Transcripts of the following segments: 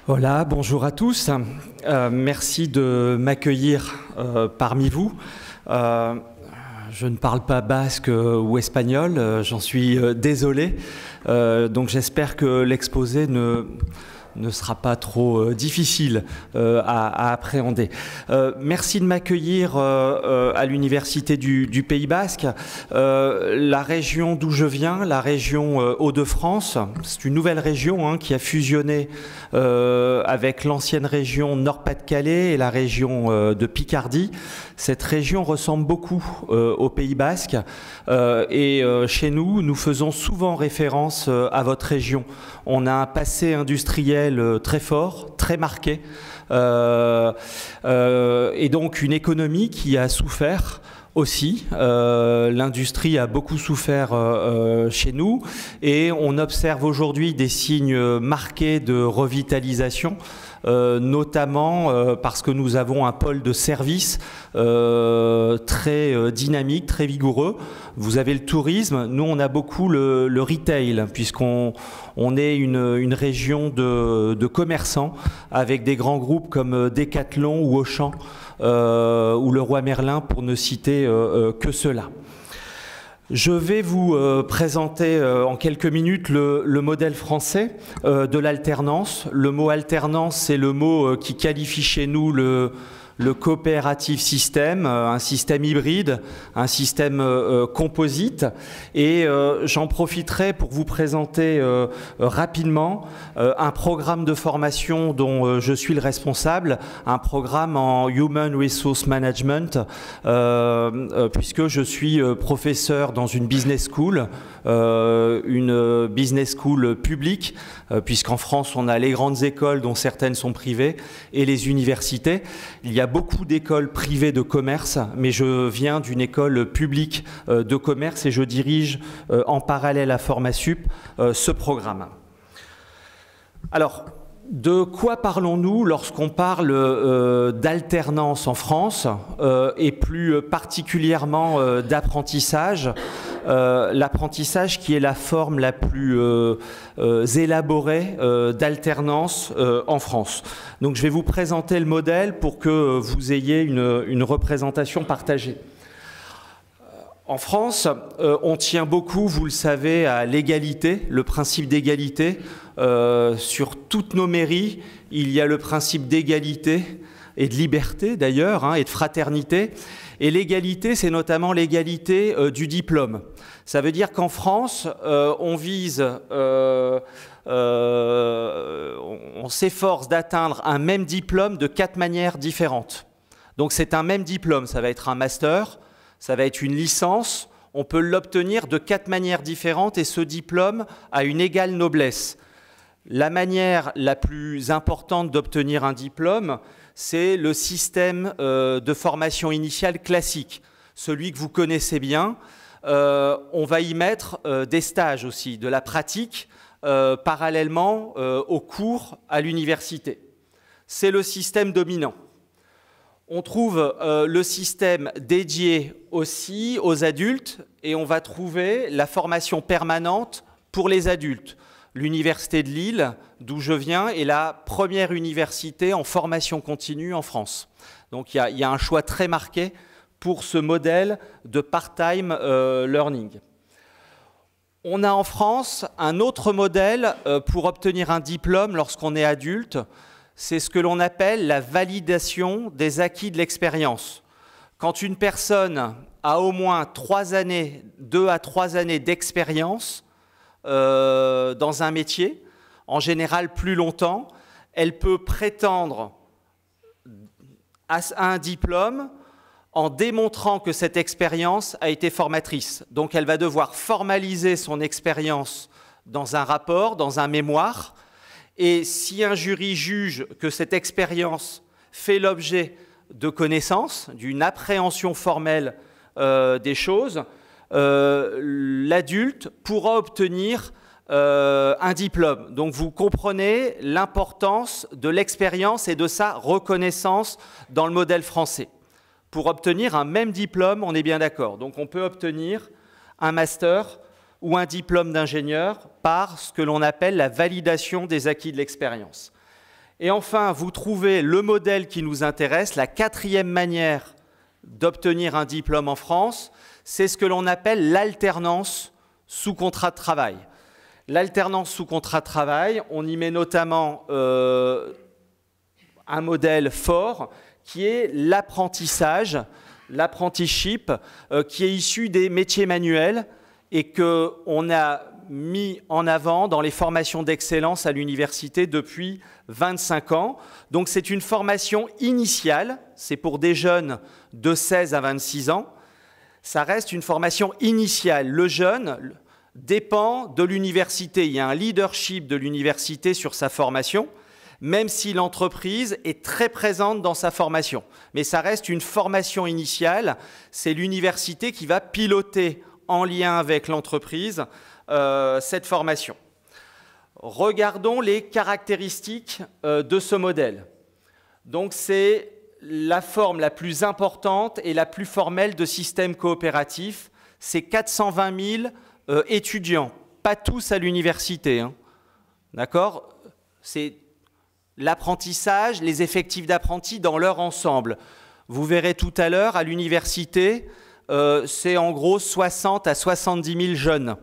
Voilà, bonjour à tous. Merci de m'accueillir parmi vous. Je ne parle pas basque ou espagnol, j'en suis désolé. Donc j'espère que l'exposé ne sera pas trop difficile à appréhender. Merci de m'accueillir à l'Université du Pays Basque. La région d'où je viens, la région Hauts-de-France, c'est une nouvelle région qui a fusionné avec l'ancienne région Nord-Pas-de-Calais et la région de Picardie. Cette région ressemble beaucoup au Pays Basque et chez nous, nous faisons souvent référence à votre région. On a un passé industriel très fort, très marqué, et donc une économie qui a souffert aussi. L'industrie a beaucoup souffert chez nous et on observe aujourd'hui des signes marqués de revitalisation. Notamment parce que nous avons un pôle de service très dynamique, très vigoureux. Vous avez le tourisme, nous on a beaucoup le retail, puisqu'on est une région de commerçants avec des grands groupes comme Decathlon ou Auchan ou Leroy Merlin, pour ne citer que cela. Je vais vous présenter en quelques minutes le modèle français de l'alternance. Le mot alternance, c'est le mot qui qualifie chez nous le coopérative système, un système hybride, un système composite. Et j'en profiterai pour vous présenter rapidement un programme de formation dont je suis le responsable, un programme en Human Resource Management, puisque je suis professeur dans une business school publique, puisqu'en France on a les grandes écoles dont certaines sont privées et les universités. Il y a beaucoup d'écoles privées de commerce, mais je viens d'une école publique de commerce et je dirige en parallèle à Formasup ce programme. Alors, de quoi parlons-nous lorsqu'on parle d'alternance en France et plus particulièrement d'apprentissage? L'apprentissage qui est la forme la plus élaborée d'alternance en France. Donc je vais vous présenter le modèle pour que vous ayez une représentation partagée. En France, on tient beaucoup, vous le savez, à l'égalité, le principe d'égalité. Sur toutes nos mairies, il y a le principe d'égalité et de liberté d'ailleurs, et de fraternité. Et l'égalité, c'est notamment l'égalité du diplôme. Ça veut dire qu'en France, on s'efforce d'atteindre un même diplôme de 4 manières différentes. Donc c'est un même diplôme, ça va être un master, ça va être une licence, on peut l'obtenir de 4 manières différentes et ce diplôme a une égale noblesse. La manière la plus importante d'obtenir un diplôme, c'est le système de formation initiale classique, celui que vous connaissez bien. On va y mettre des stages aussi, de la pratique, parallèlement aux cours à l'université. C'est le système dominant. On trouve le système dédié aussi aux adultes et on va trouver la formation permanente pour les adultes. L'Université de Lille, d'où je viens, est la première université en formation continue en France. Donc il y a un choix très marqué pour ce modèle de part-time learning. On a en France un autre modèle pour obtenir un diplôme lorsqu'on est adulte. C'est ce que l'on appelle la validation des acquis de l'expérience. Quand une personne a au moins 2 à 3 années d'expérience dans un métier, en général plus longtemps, elle peut prétendre à un diplôme en démontrant que cette expérience a été formatrice. Donc elle va devoir formaliser son expérience dans un rapport, dans un mémoire, et si un jury juge que cette expérience fait l'objet de connaissances, d'une appréhension formelle des choses, l'adulte pourra obtenir un diplôme. Donc vous comprenez l'importance de l'expérience et de sa reconnaissance dans le modèle français. Pour obtenir un même diplôme, on est bien d'accord. Donc on peut obtenir un master ou un diplôme d'ingénieur par ce que l'on appelle la validation des acquis de l'expérience. Et enfin, vous trouvez le modèle qui nous intéresse, la quatrième manière d'obtenir un diplôme en France, c'est ce que l'on appelle l'alternance sous contrat de travail. L'alternance sous contrat de travail, on y met notamment un modèle fort qui est l'apprentissage, l'apprenticeship, qui est issu des métiers manuels et qu'on a mis en avant dans les formations d'excellence à l'université depuis 25 ans. Donc c'est une formation initiale, c'est pour des jeunes de 16 à 26 ans. Ça reste une formation initiale. Le jeune dépend de l'université. Il y a un leadership de l'université sur sa formation, même si l'entreprise est très présente dans sa formation. Mais ça reste une formation initiale. C'est l'université qui va piloter en lien avec l'entreprise cette formation. Regardons les caractéristiques de ce modèle. Donc c'est la forme la plus importante et la plus formelle de système coopératif. C'est 420 000 étudiants, pas tous à l'université. Hein. D'accord ? C'est l'apprentissage, les effectifs d'apprentis dans leur ensemble. Vous verrez tout à l'heure, à l'université, c'est en gros 60 à 70 000 jeunes.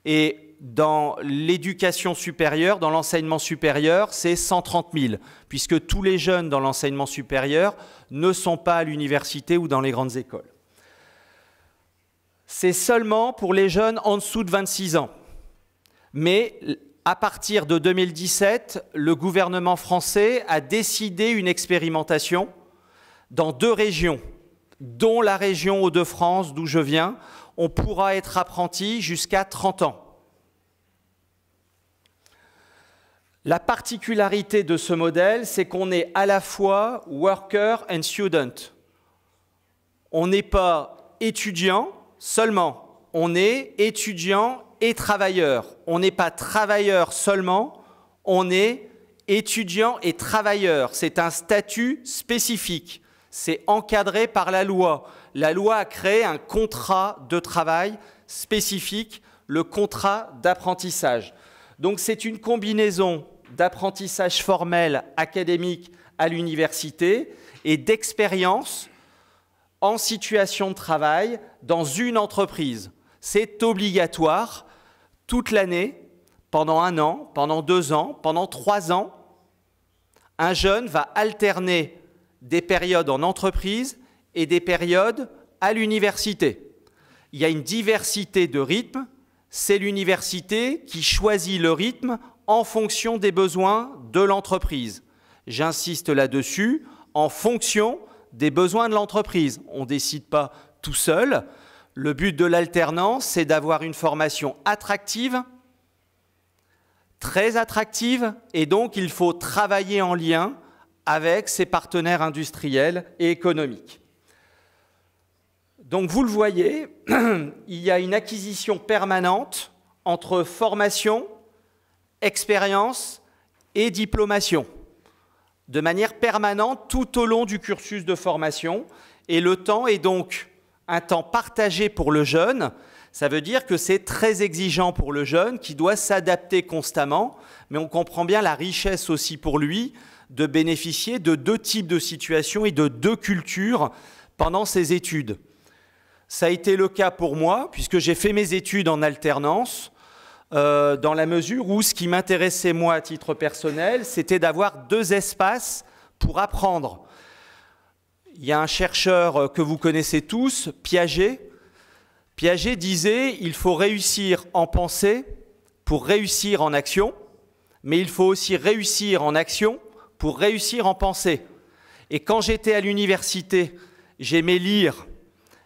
Et dans l'éducation supérieure, dans l'enseignement supérieur, c'est 130 000, puisque tous les jeunes dans l'enseignement supérieur ne sont pas à l'université ou dans les grandes écoles. C'est seulement pour les jeunes en dessous de 26 ans. Mais à partir de 2017, le gouvernement français a décidé une expérimentation dans 2 régions, dont la région Hauts-de-France, d'où je viens. On pourra être apprenti jusqu'à 30 ans. La particularité de ce modèle, c'est qu'on est à la fois worker and student. On n'est pas étudiant seulement, on est étudiant et travailleur. On n'est pas travailleur seulement, on est étudiant et travailleur. C'est un statut spécifique, c'est encadré par la loi. La loi a créé un contrat de travail spécifique, le contrat d'apprentissage. Donc c'est une combinaison d'apprentissage formel académique à l'université et d'expérience en situation de travail dans une entreprise. C'est obligatoire toute l'année, pendant 1 an, pendant 2 ans, pendant 3 ans. Un jeune va alterner des périodes en entreprise et des périodes à l'université. Il y a une diversité de rythmes. C'est l'université qui choisit le rythme en fonction des besoins de l'entreprise. J'insiste là-dessus, en fonction des besoins de l'entreprise. On ne décide pas tout seul. Le but de l'alternance, c'est d'avoir une formation attractive, très attractive, et donc il faut travailler en lien avec ses partenaires industriels et économiques. Donc vous le voyez, il y a une acquisition permanente entre formation, expérience et diplomation, de manière permanente tout au long du cursus de formation. Et le temps est donc un temps partagé pour le jeune. Ça veut dire que c'est très exigeant pour le jeune qui doit s'adapter constamment, mais on comprend bien la richesse aussi pour lui de bénéficier de 2 types de situations et de 2 cultures pendant ses études. Ça a été le cas pour moi, puisque j'ai fait mes études en alternance, dans la mesure où ce qui m'intéressait moi à titre personnel, c'était d'avoir 2 espaces pour apprendre. Il y a un chercheur que vous connaissez tous, Piaget. Piaget disait « il faut réussir en pensée pour réussir en action, mais il faut aussi réussir en action pour réussir en pensée ». Et quand j'étais à l'université, j'aimais lire,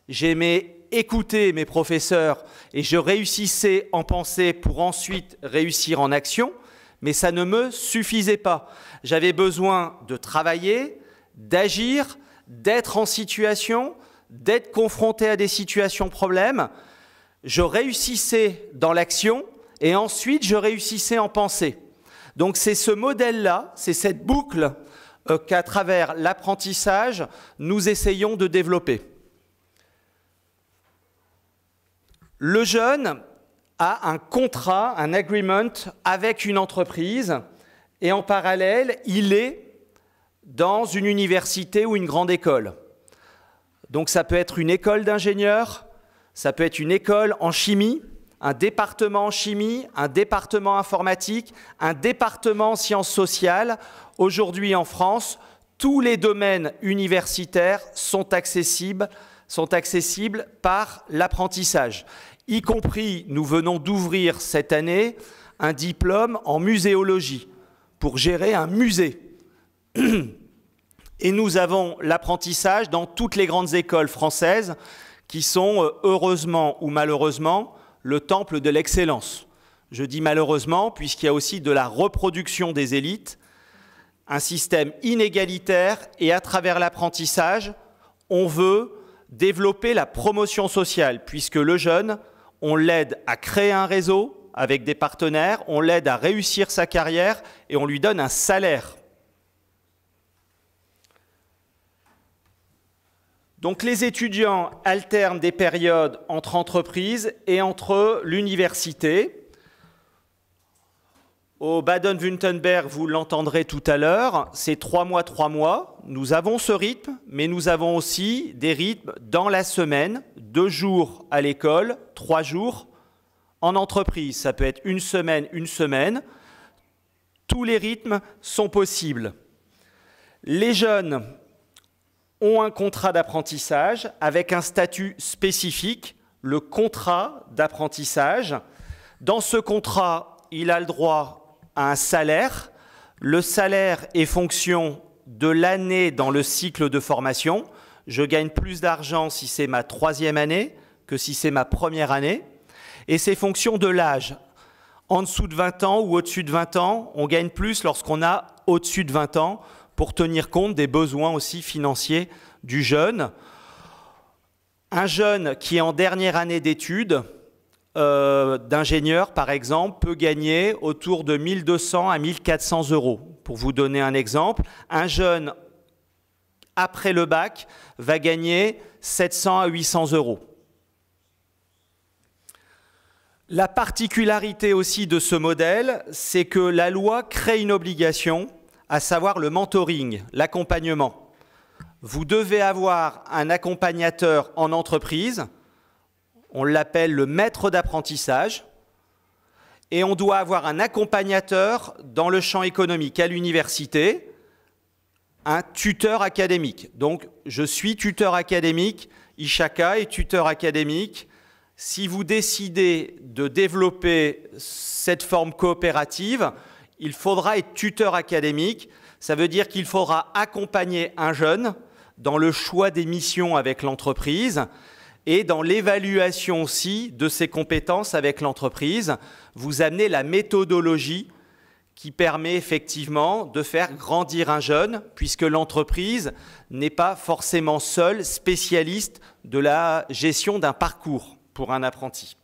j'aimais écouter mes professeurs et je réussissais en pensée pour ensuite réussir en action, mais ça ne me suffisait pas. J'avais besoin de travailler, d'agir, d'être en situation, d'être confronté à des situations problèmes. Je réussissais dans l'action et ensuite je réussissais en pensée. Donc c'est ce modèle-là, c'est cette boucle qu'à travers l'apprentissage, nous essayons de développer. Le jeune a un contrat, un agreement avec une entreprise et en parallèle, il est dans une université ou une grande école. Donc ça peut être une école d'ingénieurs, ça peut être une école en chimie, un département en chimie, un département informatique, un département en sciences sociales. Aujourd'hui en France, tous les domaines universitaires sont accessibles par l'apprentissage. Y compris, nous venons d'ouvrir cette année un diplôme en muséologie pour gérer un musée. Et nous avons l'apprentissage dans toutes les grandes écoles françaises qui sont, heureusement ou malheureusement, le temple de l'excellence. Je dis malheureusement puisqu'il y a aussi de la reproduction des élites, un système inégalitaire, et à travers l'apprentissage, on veut développer la promotion sociale, puisque le jeune, on l'aide à créer un réseau avec des partenaires, on l'aide à réussir sa carrière et on lui donne un salaire. Donc les étudiants alternent des périodes entre entreprises et entre l'université. Au Baden-Württemberg, vous l'entendrez tout à l'heure, c'est 3 mois, 3 mois. Nous avons ce rythme, mais nous avons aussi des rythmes dans la semaine, 2 jours à l'école, 3 jours en entreprise. Ça peut être une semaine. Tous les rythmes sont possibles. Les jeunes ont un contrat d'apprentissage avec un statut spécifique, le contrat d'apprentissage. Dans ce contrat, il a le droit à un salaire. Le salaire est fonction de l'année dans le cycle de formation. Je gagne plus d'argent si c'est ma 3e année que si c'est ma 1re année. Et c'est fonction de l'âge. En dessous de 20 ans ou au-dessus de 20 ans, on gagne plus lorsqu'on a au-dessus de 20 ans pour tenir compte des besoins aussi financiers du jeune. Un jeune qui est en dernière année d'études, d'ingénieur par exemple, peut gagner autour de 1 200 à 1 400 euros. Pour vous donner un exemple, un jeune après le bac va gagner 700 à 800 euros. La particularité aussi de ce modèle, c'est que la loi crée une obligation, à savoir le mentoring, l'accompagnement. Vous devez avoir un accompagnateur en entreprise, on l'appelle le maître d'apprentissage, et on doit avoir un accompagnateur dans le champ économique à l'université, un tuteur académique. Donc, je suis tuteur académique, Ishaka est tuteur académique. Si vous décidez de développer cette forme coopérative, il faudra être tuteur académique. Ça veut dire qu'il faudra accompagner un jeune dans le choix des missions avec l'entreprise et dans l'évaluation aussi de ses compétences avec l'entreprise. Vous amenez la méthodologie qui permet effectivement de faire grandir un jeune, puisque l'entreprise n'est pas forcément seule spécialiste de la gestion d'un parcours pour un apprenti.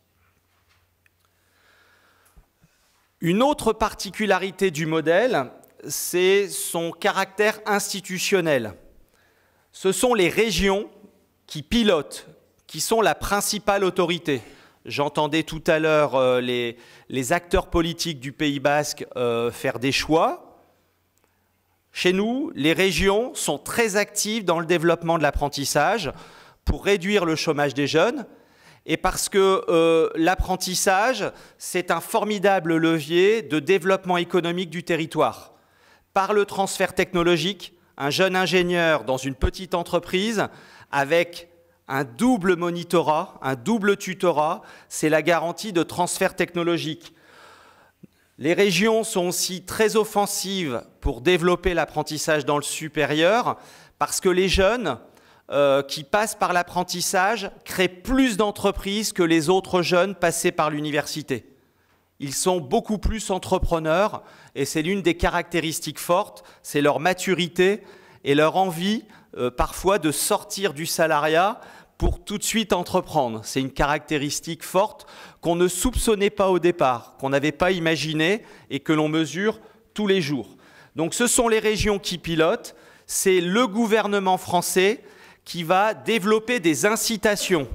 Une autre particularité du modèle, c'est son caractère institutionnel. Ce sont les régions qui pilotent, qui sont la principale autorité. J'entendais tout à l'heure les acteurs politiques du Pays Basque faire des choix. Chez nous, les régions sont très actives dans le développement de l'apprentissage pour réduire le chômage des jeunes et parce que l'apprentissage, c'est un formidable levier de développement économique du territoire. Par le transfert technologique, un jeune ingénieur dans une petite entreprise avec un double monitorat, un double tutorat, c'est la garantie de transfert technologique. Les régions sont aussi très offensives pour développer l'apprentissage dans le supérieur parce que les jeunes qui passent par l'apprentissage créent plus d'entreprises que les autres jeunes passés par l'université. Ils sont beaucoup plus entrepreneurs et c'est l'une des caractéristiques fortes, c'est leur maturité et leur envie parfois de sortir du salariat pour tout de suite entreprendre. C'est une caractéristique forte qu'on ne soupçonnait pas au départ, qu'on n'avait pas imaginé et que l'on mesure tous les jours. Donc ce sont les régions qui pilotent, c'est le gouvernement français qui va développer des incitations,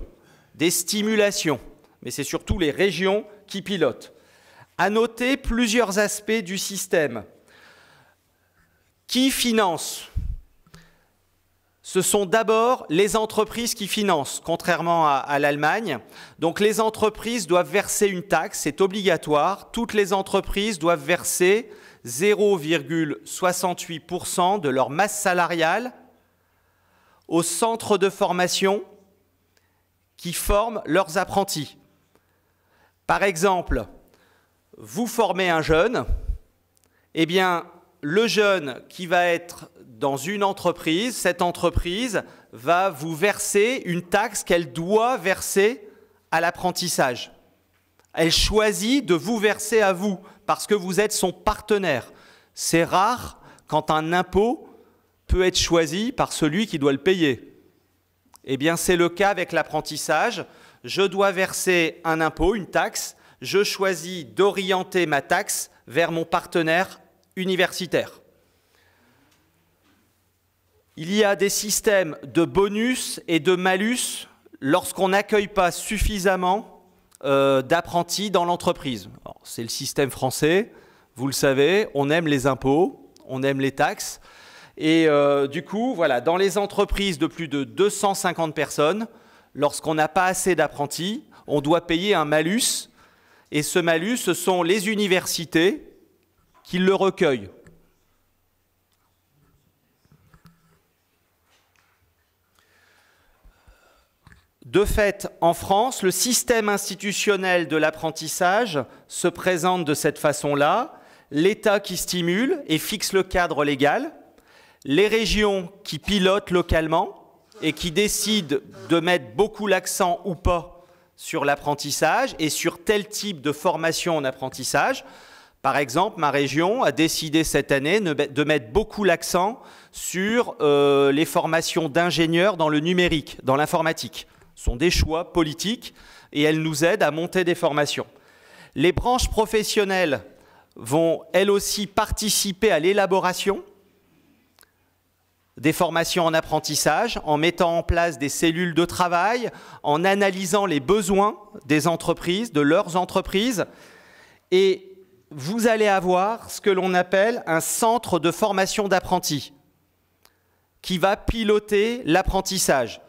des stimulations, mais c'est surtout les régions qui pilotent. À noter plusieurs aspects du système. Qui finance? Ce sont d'abord les entreprises qui financent, contrairement à l'Allemagne. Donc les entreprises doivent verser une taxe, c'est obligatoire. Toutes les entreprises doivent verser 0,68% de leur masse salariale aux centres de formation qui forment leurs apprentis. Par exemple, vous formez un jeune, eh bien, le jeune qui va être dans une entreprise, cette entreprise va vous verser une taxe qu'elle doit verser à l'apprentissage. Elle choisit de vous verser à vous parce que vous êtes son partenaire. C'est rare quand un impôt peut être choisi par celui qui doit le payer. Eh bien, c'est le cas avec l'apprentissage. Je dois verser un impôt, une taxe. Je choisis d'orienter ma taxe vers mon partenaire universitaire. Il y a des systèmes de bonus et de malus lorsqu'on n'accueille pas suffisamment d'apprentis dans l'entreprise. C'est le système français, vous le savez, on aime les impôts, on aime les taxes. Et du coup, voilà, dans les entreprises de plus de 250 personnes, lorsqu'on n'a pas assez d'apprentis, on doit payer un malus. Et ce malus, ce sont les universités qui le recueillent. De fait, en France, le système institutionnel de l'apprentissage se présente de cette façon-là. L'État qui stimule et fixe le cadre légal, les régions qui pilotent localement et qui décident de mettre beaucoup l'accent ou pas sur l'apprentissage et sur tel type de formation en apprentissage. Par exemple, ma région a décidé cette année de mettre beaucoup l'accent sur les formations d'ingénieurs dans le numérique, dans l'informatique. Ce sont des choix politiques et elles nous aident à monter des formations. Les branches professionnelles vont elles aussi participer à l'élaboration des formations en apprentissage en mettant en place des cellules de travail, en analysant les besoins des entreprises, de leurs entreprises. Et vous allez avoir ce que l'on appelle un centre de formation d'apprentis qui va piloter l'apprentissage.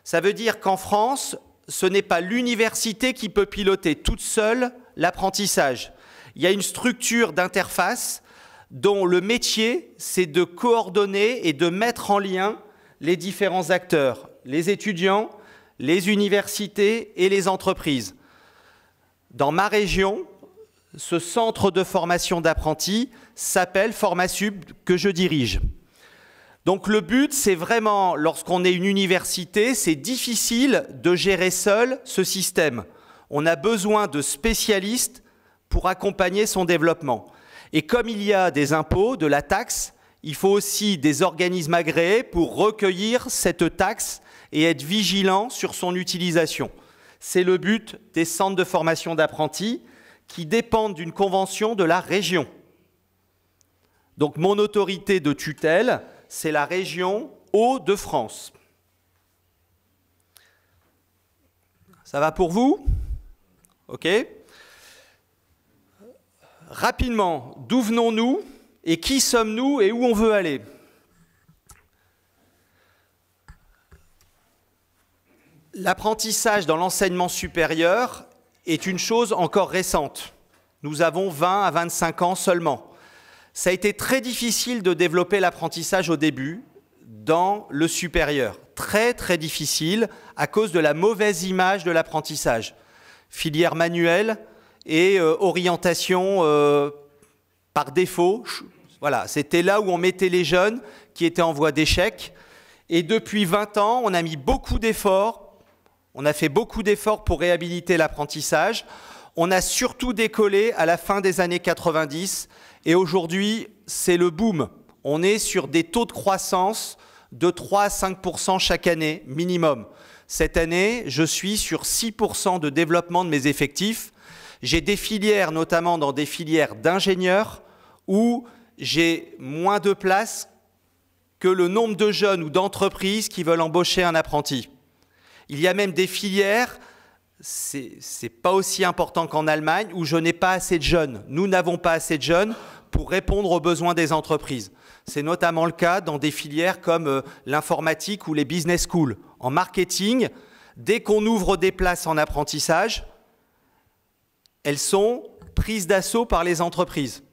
Ça veut dire qu'en France, ce n'est pas l'université qui peut piloter toute seule l'apprentissage. Il y a une structure d'interface dont le métier, c'est de coordonner et de mettre en lien les différents acteurs, les étudiants, les universités et les entreprises. Dans ma région, ce centre de formation d'apprentis s'appelle Formasub, que je dirige. Donc le but, c'est vraiment, lorsqu'on est une université, c'est difficile de gérer seul ce système. On a besoin de spécialistes pour accompagner son développement. Et comme il y a des impôts, de la taxe, il faut aussi des organismes agréés pour recueillir cette taxe et être vigilant sur son utilisation. C'est le but des centres de formation d'apprentis qui dépendent d'une convention de la région. Donc mon autorité de tutelle, c'est la région Hauts-de-France. Ça va pour vous? OK. Rapidement, d'où venons-nous et qui sommes-nous et où on veut aller? L'apprentissage dans l'enseignement supérieur est une chose encore récente. Nous avons 20 à 25 ans seulement. Ça a été très difficile de développer l'apprentissage au début dans le supérieur. Très, très difficile à cause de la mauvaise image de l'apprentissage. Filière manuelle et orientation par défaut. Voilà, c'était là où on mettait les jeunes qui étaient en voie d'échec. Et depuis 20 ans, on a mis beaucoup d'efforts. On a fait beaucoup d'efforts pour réhabiliter l'apprentissage. On a surtout décollé à la fin des années 90. Et aujourd'hui, c'est le boom. On est sur des taux de croissance de 3 à 5% chaque année, minimum. Cette année, je suis sur 6% de développement de mes effectifs. J'ai des filières, notamment dans des filières d'ingénieurs, où j'ai moins de place que le nombre de jeunes ou d'entreprises qui veulent embaucher un apprenti. Il y a même des filières, c'est pas aussi important qu'en Allemagne, où je n'ai pas assez de jeunes. Nous n'avons pas assez de jeunes pour répondre aux besoins des entreprises. C'est notamment le cas dans des filières comme l'informatique ou les business schools. En marketing, dès qu'on ouvre des places en apprentissage, elles sont prises d'assaut par les entreprises.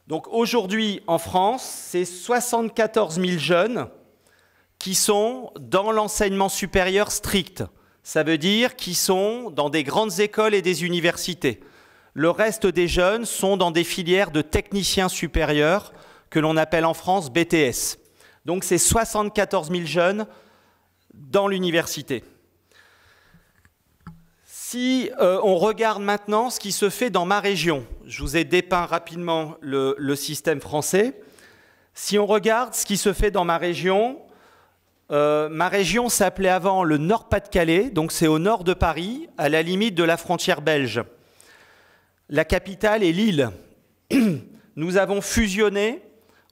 Donc aujourd'hui, en France, c'est 74 000 jeunes qui sont dans l'enseignement supérieur strict. Ça veut dire qu'ils sont dans des grandes écoles et des universités. Le reste des jeunes sont dans des filières de techniciens supérieurs que l'on appelle en France BTS. Donc c'est 74 000 jeunes dans l'université. Si on regarde maintenant ce qui se fait dans ma région, je vous ai dépeint rapidement le système français. Si on regarde ce qui se fait dans ma région s'appelait avant le Nord-Pas-de-Calais, donc c'est au nord de Paris, à la limite de la frontière belge. La capitale est Lille. Nous avons fusionné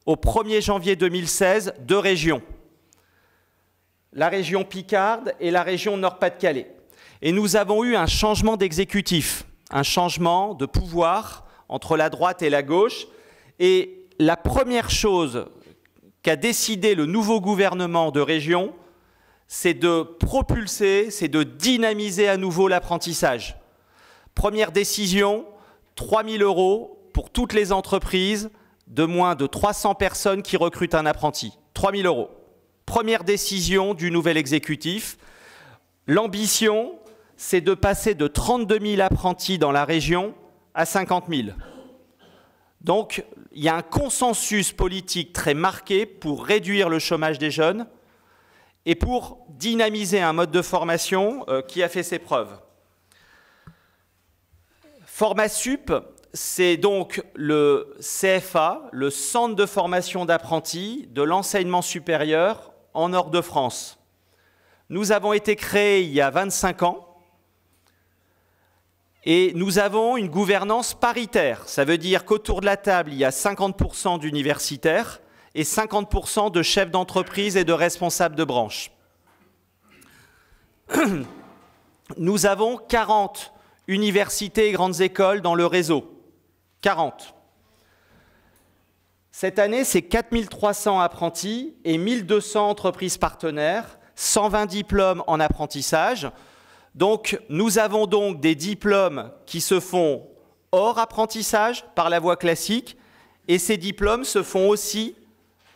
au 1er janvier 2016 deux régions, la région Picarde et la région Nord-Pas-de-Calais. Et nous avons eu un changement d'exécutif, un changement de pouvoir entre la droite et la gauche. Et la première chose qu'a décidé le nouveau gouvernement de région, c'est de propulser, c'est de dynamiser à nouveau l'apprentissage. Première décision, 3 000 € pour toutes les entreprises de moins de 300 personnes qui recrutent un apprenti. 3 000 €. Première décision du nouvel exécutif. L'ambition, c'est de passer de 32 000 apprentis dans la région à 50 000. Donc, il y a un consensus politique très marqué pour réduire le chômage des jeunes et pour dynamiser un mode de formation qui a fait ses preuves. Formasup, c'est donc le CFA, le Centre de formation d'apprentis de l'enseignement supérieur en Nord-de-France. Nous avons été créés il y a 25 ans et nous avons une gouvernance paritaire. Ça veut dire qu'autour de la table, il y a 50% d'universitaires et 50% de chefs d'entreprise et de responsables de branche. Nous avons 40 universités et grandes écoles dans le réseau. 40. Cette année, c'est 4 300 apprentis et 1 200 entreprises partenaires, 120 diplômes en apprentissage. Donc, nous avons donc des diplômes qui se font hors apprentissage par la voie classique et ces diplômes se font aussi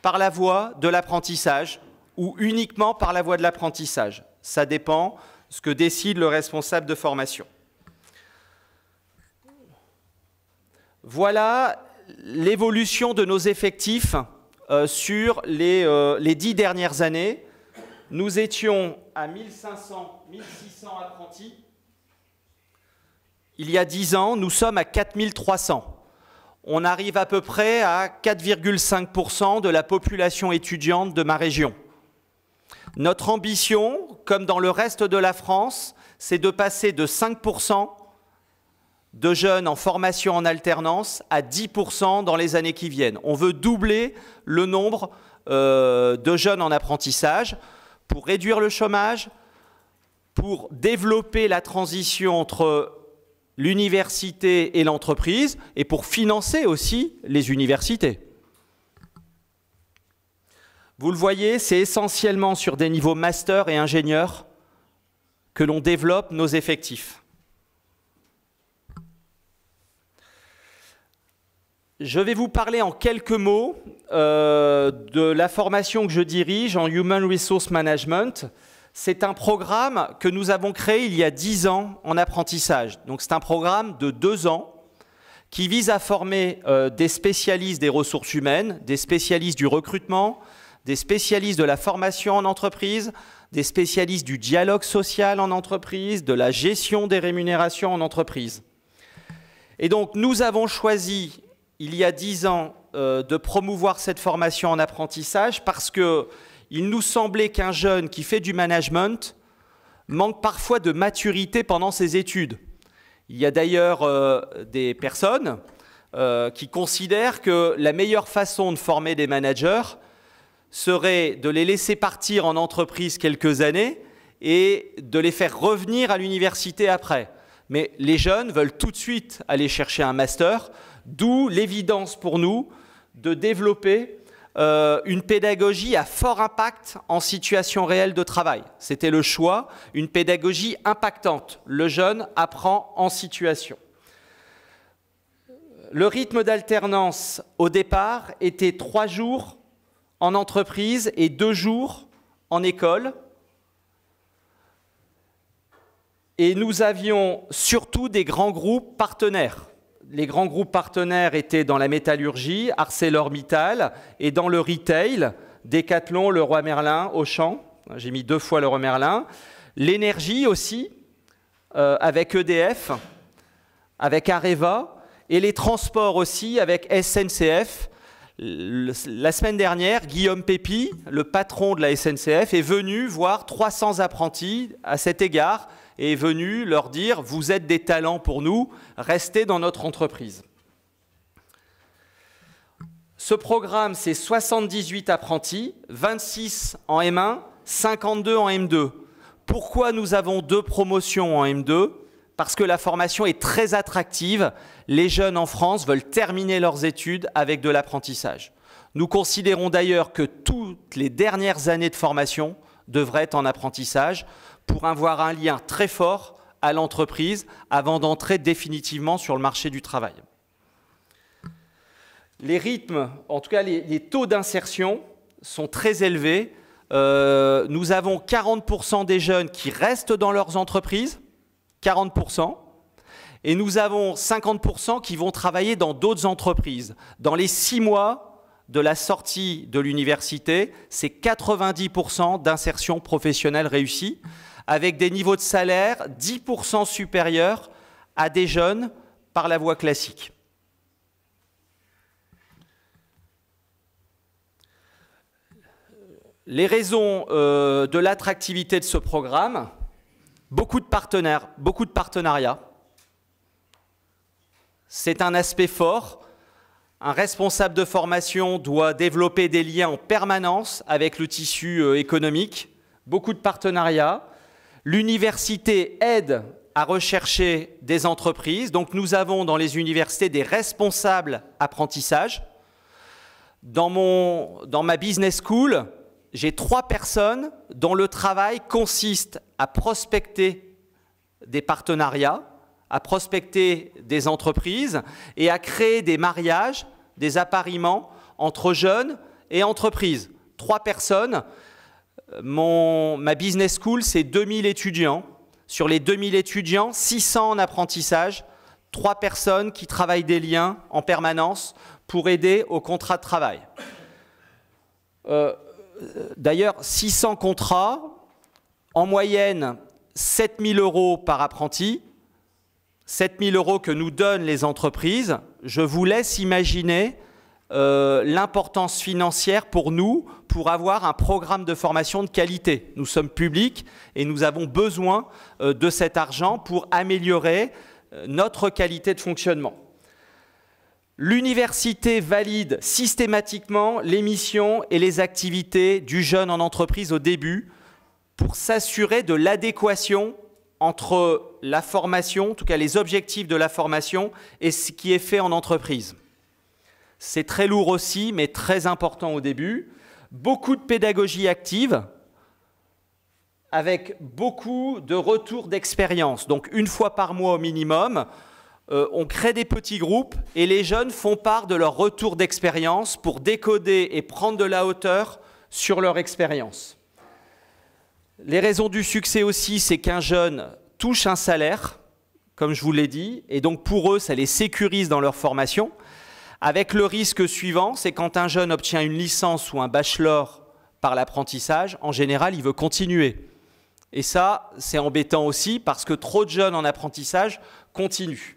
par la voie de l'apprentissage ou uniquement par la voie de l'apprentissage. Ça dépend de ce que décide le responsable de formation. Voilà l'évolution de nos effectifs sur les 10 dernières années. Nous étions à 1500, 1600 apprentis. Il y a 10 ans, nous sommes à 4300. On arrive à peu près à 4,5% de la population étudiante de ma région. Notre ambition, comme dans le reste de la France, c'est de passer de 5% de jeunes en formation en alternance à 10% dans les années qui viennent. On veut doubler le nombre de jeunes en apprentissage pour réduire le chômage, pour développer la transition entre l'université et l'entreprise et pour financer aussi les universités. Vous le voyez, c'est essentiellement sur des niveaux master et ingénieur que l'on développe nos effectifs. Je vais vous parler en quelques mots de la formation que je dirige en Human Resource Management. C'est un programme que nous avons créé il y a 10 ans en apprentissage. Donc c'est un programme de 2 ans qui vise à former des spécialistes des ressources humaines, des spécialistes du recrutement, des spécialistes de la formation en entreprise, des spécialistes du dialogue social en entreprise, de la gestion des rémunérations en entreprise. Et donc nous avons choisi il y a 10 ans de promouvoir cette formation en apprentissage parce qu'il nous semblait qu'un jeune qui fait du management manque parfois de maturité pendant ses études. Il y a d'ailleurs des personnes qui considèrent que la meilleure façon de former des managers serait de les laisser partir en entreprise quelques années et de les faire revenir à l'université après. Mais les jeunes veulent tout de suite aller chercher un master, d'où l'évidence pour nous de développer une pédagogie à fort impact en situation réelle de travail. C'était le choix, une pédagogie impactante. Le jeune apprend en situation. Le rythme d'alternance au départ était 3 jours en entreprise et 2 jours en école. Et nous avions surtout des grands groupes partenaires. Les grands groupes partenaires étaient dans la métallurgie, ArcelorMittal, et dans le retail, Decathlon, Leroy Merlin, Auchan. J'ai mis 2 fois Leroy Merlin. L'énergie aussi, avec EDF, avec Areva, et les transports aussi avec SNCF. La semaine dernière, Guillaume Pépi, le patron de la SNCF, est venu voir 300 apprentis à cet égard, et est venu leur dire « Vous êtes des talents pour nous, restez dans notre entreprise ». Ce programme, c'est 78 apprentis, 26 en M1, 52 en M2. Pourquoi nous avons 2 promotions en M2 ? Parce que la formation est très attractive. Les jeunes en France veulent terminer leurs études avec de l'apprentissage. Nous considérons d'ailleurs que toutes les dernières années de formation devraient être en apprentissage pour avoir un lien très fort à l'entreprise avant d'entrer définitivement sur le marché du travail. Les rythmes, en tout cas les taux d'insertion sont très élevés. Nous avons 40% des jeunes qui restent dans leurs entreprises, 40%, et nous avons 50% qui vont travailler dans d'autres entreprises. Dans les 6 mois de la sortie de l'université, c'est 90% d'insertion professionnelle réussie, avec des niveaux de salaire 10% supérieurs à des jeunes par la voie classique. Les raisons de l'attractivité de ce programme, beaucoup de partenariats. C'est un aspect fort. Un responsable de formation doit développer des liens en permanence avec le tissu économique. Beaucoup de partenariats. L'université aide à rechercher des entreprises. Donc nous avons dans les universités des responsables apprentissage. Dans ma business school, j'ai 3 personnes dont le travail consiste à prospecter des partenariats, à prospecter des entreprises et à créer des mariages, des appariements entre jeunes et entreprises. 3 personnes. Ma business school, c'est 2000 étudiants. Sur les 2000 étudiants, 600 en apprentissage, 3 personnes qui travaillent des liens en permanence pour aider au contrat de travail. D'ailleurs, 600 contrats, en moyenne 7 000 € par apprenti, 7 000 € que nous donnent les entreprises. Je vous laisse imaginer l'importance financière pour nous, pour avoir un programme de formation de qualité. Nous sommes publics et nous avons besoin de cet argent pour améliorer notre qualité de fonctionnement. L'université valide systématiquement les missions et les activités du jeune en entreprise au début pour s'assurer de l'adéquation entre la formation, en tout cas les objectifs de la formation, et ce qui est fait en entreprise. C'est très lourd aussi, mais très important au début. Beaucoup de pédagogie active, avec beaucoup de retours d'expérience. Donc, 1 fois par mois au minimum, on crée des petits groupes et les jeunes font part de leur retour d'expérience pour décoder et prendre de la hauteur sur leur expérience. Les raisons du succès aussi, c'est qu'un jeune touche un salaire, comme je vous l'ai dit, et donc pour eux, ça les sécurise dans leur formation. Avec le risque suivant, c'est quand un jeune obtient une licence ou un bachelor par l'apprentissage, en général, il veut continuer. Et ça, c'est embêtant aussi parce que trop de jeunes en apprentissage continuent.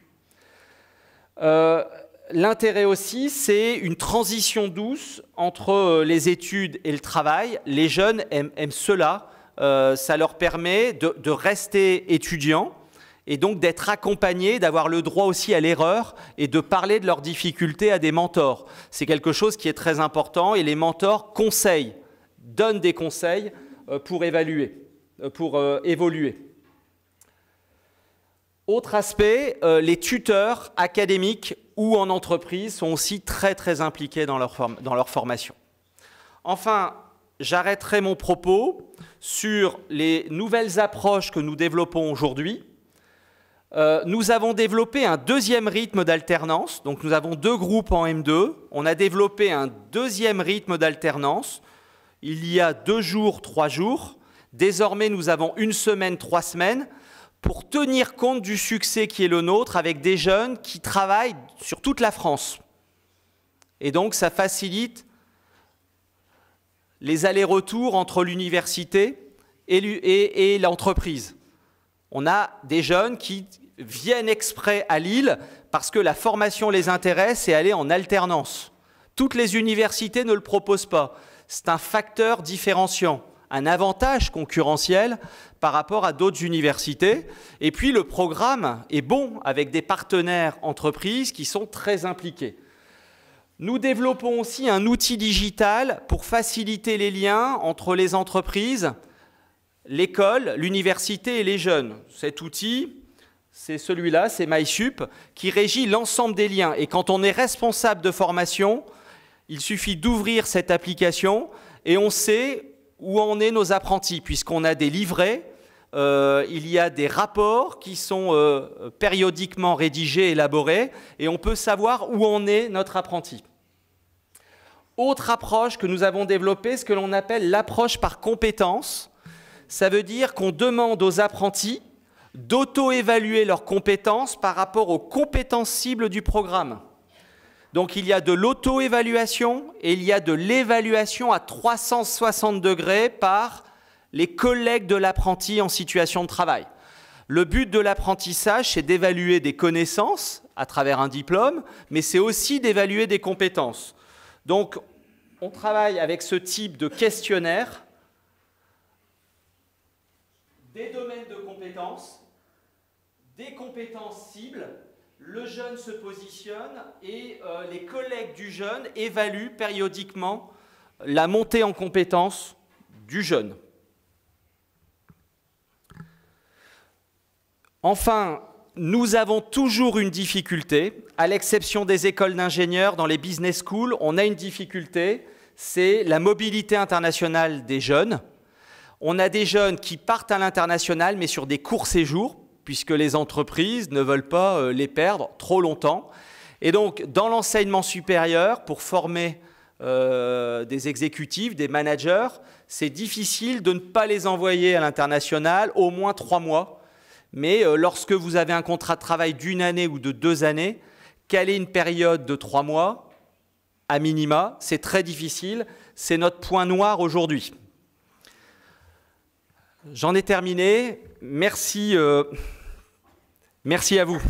L'intérêt aussi, c'est une transition douce entre les études et le travail. Les jeunes aiment cela. Ça leur permet de rester étudiants et donc d'être accompagnés, d'avoir le droit aussi à l'erreur et de parler de leurs difficultés à des mentors. C'est quelque chose qui est très important et les mentors conseillent, donnent des conseils pour évoluer. Autre aspect, les tuteurs académiques ou en entreprise sont aussi très impliqués dans leur formation. Enfin, j'arrêterai mon propos sur les nouvelles approches que nous développons aujourd'hui. Nous avons développé un deuxième rythme d'alternance, donc nous avons 2 groupes en M2. On a développé un deuxième rythme d'alternance. Il y a 2 jours, 3 jours. Désormais, nous avons 1 semaine, 3 semaines, pour tenir compte du succès qui est le nôtre avec des jeunes qui travaillent sur toute la France. Et donc, ça facilite les allers-retours entre l'université et l'entreprise. On a des jeunes qui viennent exprès à Lille parce que la formation les intéresse et aller en alternance. Toutes les universités ne le proposent pas. C'est un facteur différenciant, un avantage concurrentiel par rapport à d'autres universités. Et puis le programme est bon avec des partenaires entreprises qui sont très impliqués. Nous développons aussi un outil digital pour faciliter les liens entre les entreprises, l'école, l'université et les jeunes. Cet outil, c'est celui-là, c'est MySup, qui régit l'ensemble des liens. Et quand on est responsable de formation, il suffit d'ouvrir cette application et on sait où en est nos apprentis, puisqu'on a des livrets, il y a des rapports qui sont périodiquement rédigés, élaborés, et on peut savoir où en est notre apprenti. Autre approche que nous avons développée, ce que l'on appelle l'approche par compétences. Ça veut dire qu'on demande aux apprentis d'auto-évaluer leurs compétences par rapport aux compétences cibles du programme. Donc il y a de l'auto-évaluation et il y a de l'évaluation à 360 degrés par les collègues de l'apprenti en situation de travail. Le but de l'apprentissage, c'est d'évaluer des connaissances à travers un diplôme, mais c'est aussi d'évaluer des compétences. Donc on travaille avec ce type de questionnaire, des domaines de compétences, des compétences cibles. Le jeune se positionne et les collègues du jeune évaluent périodiquement la montée en compétences du jeune. Enfin, nous avons toujours une difficulté, à l'exception des écoles d'ingénieurs, dans les business schools, on a une difficulté, c'est la mobilité internationale des jeunes. On a des jeunes qui partent à l'international, mais sur des courts séjours, puisque les entreprises ne veulent pas les perdre trop longtemps. Et donc, dans l'enseignement supérieur, pour former des exécutifs, des managers, c'est difficile de ne pas les envoyer à l'international au moins 3 mois. Mais lorsque vous avez un contrat de travail d'1 année ou de 2 années, caler une période de 3 mois, à minima, c'est très difficile. C'est notre point noir aujourd'hui. J'en ai terminé. Merci à vous.